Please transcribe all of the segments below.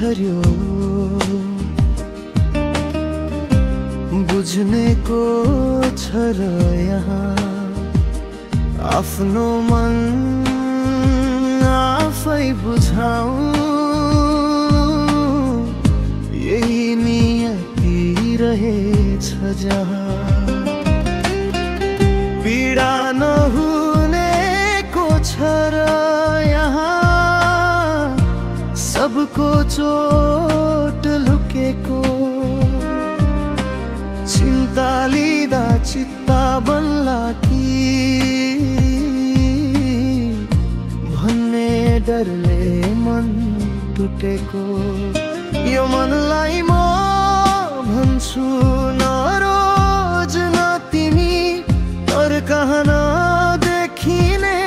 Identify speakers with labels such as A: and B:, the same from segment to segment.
A: झर्यो बुझ्ने को छ र यहाँ आफ्नो मन आफै बुझाऊ यही नियति रहेछ जहाँ पीडा नहुने को छ र यहाँ सबको चोट लुकेको चिन्ता लिँदा चित्ता बन्ला कि भन्ने डरले मन टुटेको यो मनलाई म भन्छु नरोज न तिमी तर कहाँ नदेखिने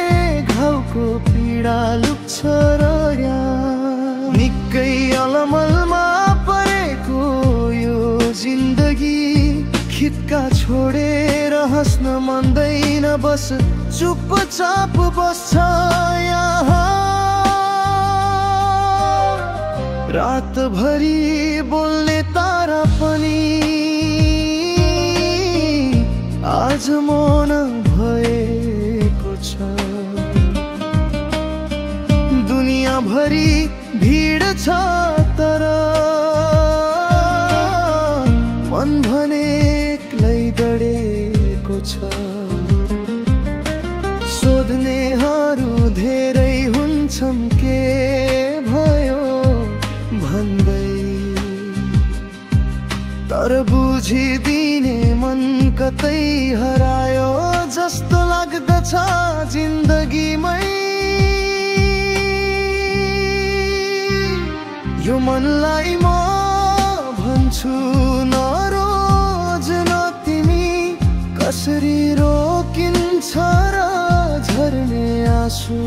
A: घाउको पीडा लुक्छ र यहाँ निकै अलमलमा परेको यो जिन्दगी खित्का छोडेर हाँस्न मान्दैन बस चुपचाप बस्छ यहाँ रातभरि बोल्ने तारा पनि आज मौन भएको छ दुनियाँभरि भिड छ तर मन भने एक्लै डढेको छ सोध्नेहरू धेरै हुन्छन् के भयो भन्दै तर बुझिदिने मन कतै हरायो जस्तो लाग्दछ जिन्दगीमै यो मनलाई म भन्छु नरोज न तिमी कसरी रोकिन्छ र झर्ने आँसु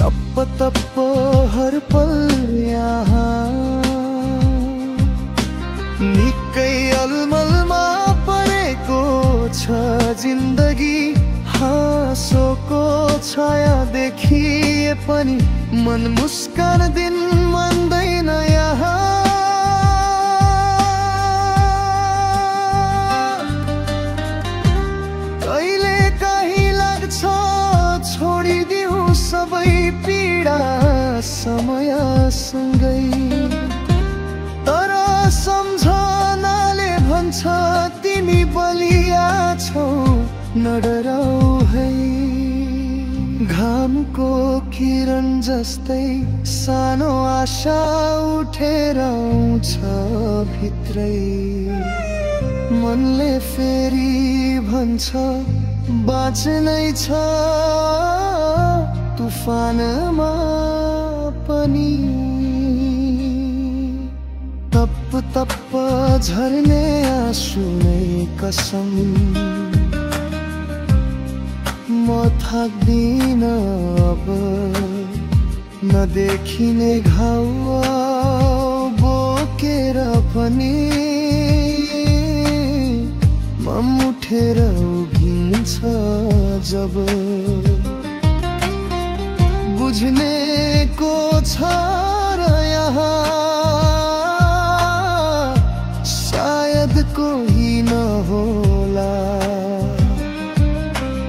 A: तप्प तप्प हर पल यहाँ निकै अलमलमा परेको छ जिन्दगी हाँसोको छाया देखिए पनि मन मुस्कान दिन मान्दैन यहाँ कहिले कहीँ लाग्छ छोडिदिऊ सबै पीडा समयसँगै तर सम्झनाले भन्छ तिमी बलिया छौ नडराऊ है घामको किरण जस्तै सानो आशा उठेर आउँछ भित्रै मनले फेरि भन्छ बाँच्नै छ तुफानमा पनि तप्प तप्प झर्ने आँसु नै कसम म थाक्दिन अब नदेखिने घाउ बोकेर पनि मन उठेर उभिन्छ जब बुझ्ने को छ र यहाँ सायद कोही नहोला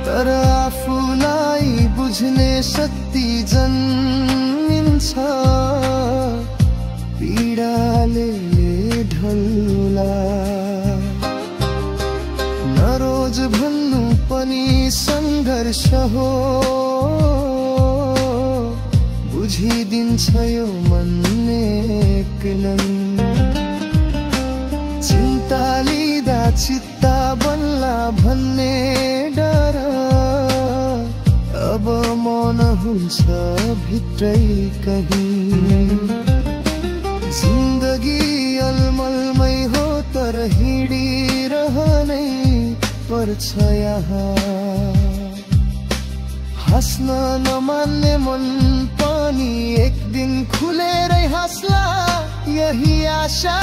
A: तर आफूलाई बुझ्ने शक्ति जन्मिन्छ पीडाले ढल्ला नरोज भन्नु पनि सङ्घर्ष हो बुझिदिन्छ यो मन एक्लै चिन्ता लिँदा चित्ता बन्ला भन्ने डर अब मौन हुन्छ भित्रै कहीँ जिन्दगी अलमलमै हो तर हिँडिरहनै पर्छ यहाँ हाँस्न नमान्ने मन पनि एक दिन खुलेरै हाँस्ला यही आशा